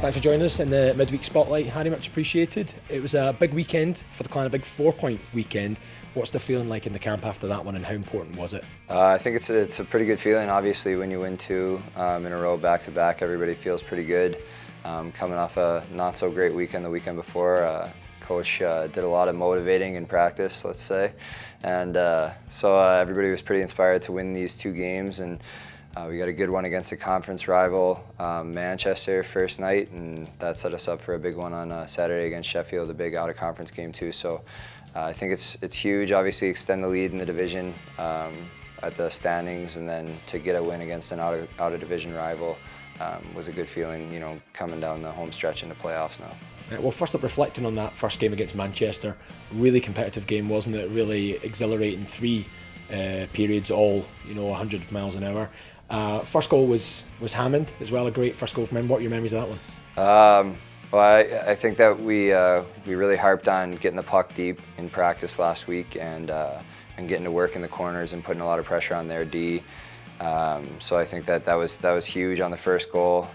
Thanks for joining us in the Midweek Spotlight, Harry, much appreciated. It was a big weekend for the Clan, a big 4-point weekend. What's the feeling like in the camp after that one, and how important was it? I think it's a pretty good feeling. Obviously, when you win two in a row back-to-back, everybody feels pretty good. Coming off a not-so-great weekend the weekend before, Coach did a lot of motivating in practice, let's say. And so everybody was pretty inspired to win these two games. And we got a good one against a conference rival, Manchester, first night, and that set us up for a big one on Saturday against Sheffield, a big out-of-conference game too. So I think it's huge. Obviously, extend the lead in the division at the standings, and then to get a win against an out-of-division rival was a good feeling. You know, coming down the home stretch in the playoffs now. Well, first up, reflecting on that first game against Manchester, really competitive game, wasn't it? Really exhilarating. 3 periods, all 100 miles an hour. First goal was Hammond as well, a great first goal from him. What are your memories of that one? Well, I think that we really harped on getting the puck deep in practice last week and getting to work in the corners and putting a lot of pressure on their D. So I think that was huge on the first goal.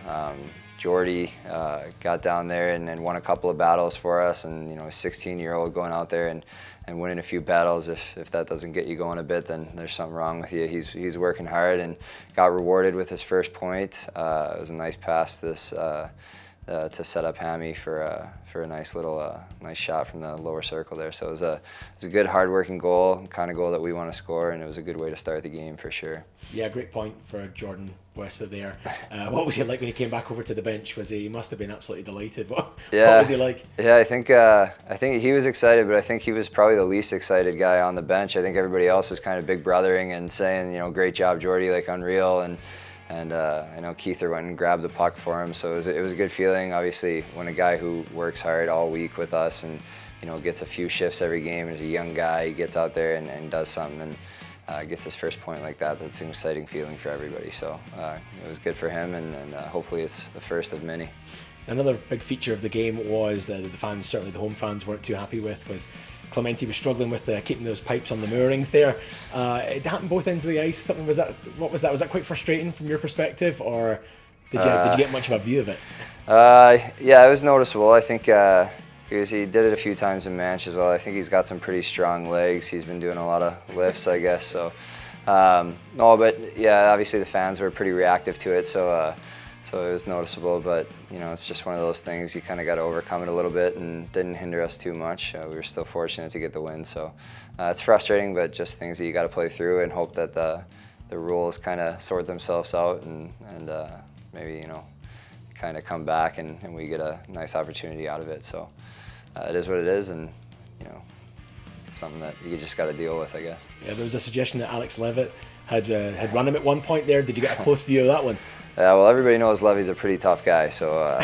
Jordy got down there and won a couple of battles for us, and a 16-year-old going out there and winning a few battles. If that doesn't get you going a bit, then there's something wrong with you. He's working hard and got rewarded with his first point. It was a nice pass to set up Hammy for a nice little nice shot from the lower circle there. So it was a good hard-working goal, kind of goal that we want to score, and it was a good way to start the game for sure. Yeah, great point for Jordan Wester there. What was he like when he came back over to the bench? He must have been absolutely delighted. What was he like? Yeah, I think he was excited, but I think he was probably the least excited guy on the bench. I think everybody else was kind of big brothering and saying, great job, Jordy, like unreal. And I know Keither went and grabbed the puck for him, so it was a good feeling. Obviously, when a guy who works hard all week with us and gets a few shifts every game, and is a young guy, he gets out there and does something and gets his first point like that. That's an exciting feeling for everybody. So it was good for him, and hopefully it's the first of many. Another big feature of the game was that the fans, certainly the home fans, weren't too happy with was Clemente was struggling with keeping those pipes on the moorings there. It happened both ends of the ice. What was that? Was that quite frustrating from your perspective, or did you get much of a view of it? Yeah, it was noticeable. I think he did it a few times in Manch as well. I think he's got some pretty strong legs. He's been doing a lot of lifts, I guess. So no, but yeah, obviously the fans were pretty reactive to it. So it was noticeable, but it's just one of those things. You kind of got to overcome it a little bit, and didn't hinder us too much. We were still fortunate to get the win, so it's frustrating, but just things that you got to play through and hope that the rules kind of sort themselves out and maybe kind of come back and we get a nice opportunity out of it. So it is what it is, and it's something that you just got to deal with, I guess. Yeah, there was a suggestion that Alex Levitt had run him at one point there. Did you get a close view of that one? Yeah, well, everybody knows Levy's a pretty tough guy, so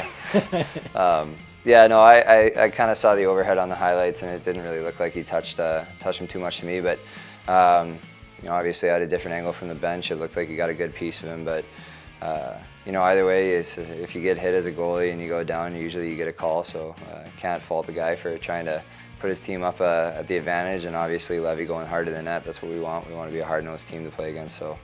yeah, no, I kind of saw the overhead on the highlights, and it didn't really look like he touched him too much to me, but obviously I had a different angle from the bench. It looked like he got a good piece of him, but either way, if you get hit as a goalie and you go down, usually you get a call, so can't fault the guy for trying to put his team up at the advantage, and obviously Levy going harder than that. That's what we want. We want to be a hard-nosed team to play against, so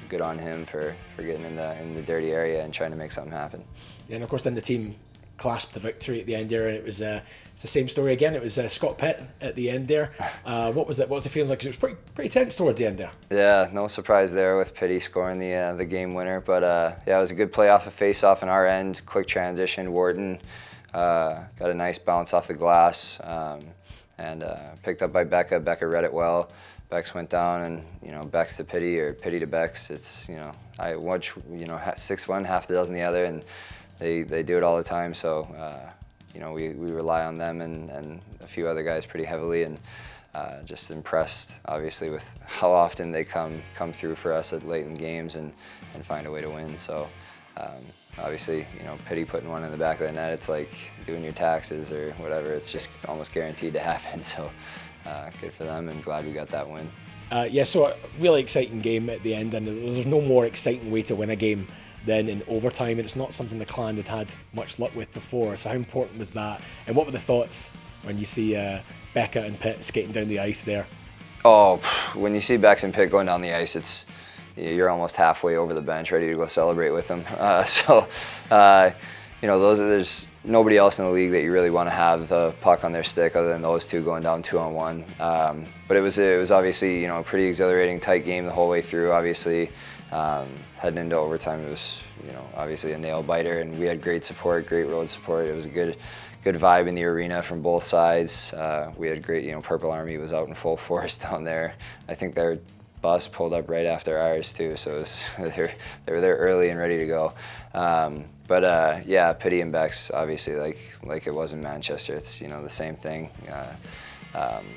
good on him for getting in the dirty area and trying to make something happen. Yeah, and of course then the team clasped the victory at the end there. It was it's the same story again. It was Scott Pitt at the end there. What was the feelings like? 'Cause it was pretty tense towards the end there. Yeah, no surprise there with Pitty scoring the game winner, but yeah, it was a good play off a face-off on our end. Quick transition. Wharton got a nice bounce off the glass and picked up by Becca. Becca read it well. Bex went down, and Bex to Pitty or Pitty to Bex. It's I watch 6-1, half a dozen the other, and they do it all the time. So we rely on them and a few other guys pretty heavily, and just impressed obviously with how often they come through for us at late in games and find a way to win. So obviously Pitty putting one in the back of the net, it's like doing your taxes or whatever. It's just almost guaranteed to happen. So. Good for them, and glad we got that win. Yeah, so a really exciting game at the end, and there's no more exciting way to win a game than in overtime, and it's not something the Clan had much luck with before. So how important was that, and what were the thoughts when you see Becca and Pitt skating down the ice there? Oh, when you see Bex and Pitt going down the ice, you're almost halfway over the bench ready to go celebrate with them. there's nobody else in the league that you really want to have the puck on their stick other than those two going down 2-on-1. But it was obviously, a pretty exhilarating, tight game the whole way through. Obviously, heading into overtime, it was, obviously a nail biter, and we had great support, great road support. It was a good vibe in the arena from both sides. We had great, Purple Army was out in full force down there. I think their bus pulled up right after ours too, so it was, they were there early and ready to go. But yeah, Pity and Beck's obviously like it was in Manchester. It's the same thing.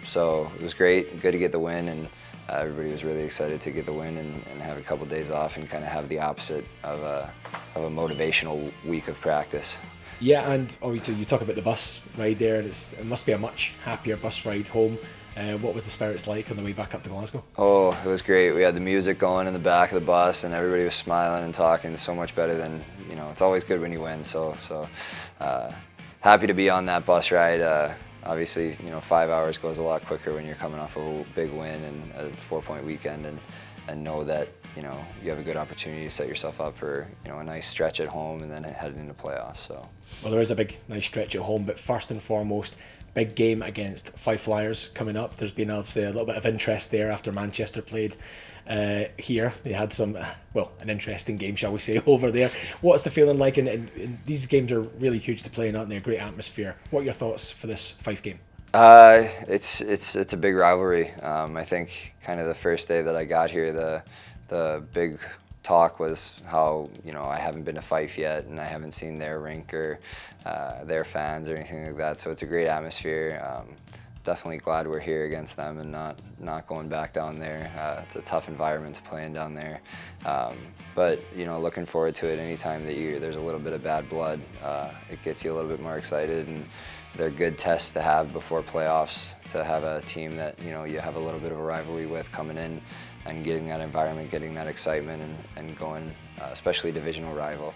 So it was great, good to get the win, and everybody was really excited to get the win and have a couple days off and kind of have the opposite of a motivational week of practice. Yeah, and obviously you talk about the bus ride there, and it must be a much happier bus ride home. What was the spirits like on the way back up to Glasgow? Oh, it was great. We had the music going in the back of the bus, and everybody was smiling and talking. So much better than, it's always good when you win. So happy to be on that bus ride. Obviously, 5 hours goes a lot quicker when you're coming off a big win and a 4-point weekend, and know that you have a good opportunity to set yourself up for a nice stretch at home and then heading into playoffs. So. Well, there is a big nice stretch at home, but first and foremost, big game against Fife Flyers coming up. There's been obviously a little bit of interest there after Manchester played here. They had an interesting game, shall we say, over there. What's the feeling like? And these games are really huge to play in, aren't they? A great atmosphere. What are your thoughts for this Fife game? It's a big rivalry. I think kind of the first day that I got here, the big talk was how I haven't been to Fife yet, and I haven't seen their rink or their fans or anything like that. So it's a great atmosphere. Definitely glad we're here against them and not going back down there. It's a tough environment to play in down there. But looking forward to it. Anytime that there's a little bit of bad blood, it gets you a little bit more excited, and they're good tests to have before playoffs, to have a team that you have a little bit of a rivalry with coming in and getting that environment, getting that excitement, and going, especially divisional rival,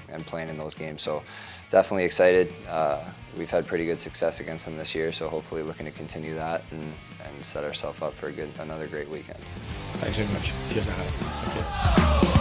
and playing in those games. So definitely excited. We've had pretty good success against them this year, so hopefully looking to continue that and set ourselves up for another great weekend. Thanks very much. Cheers, Harry. Thank you.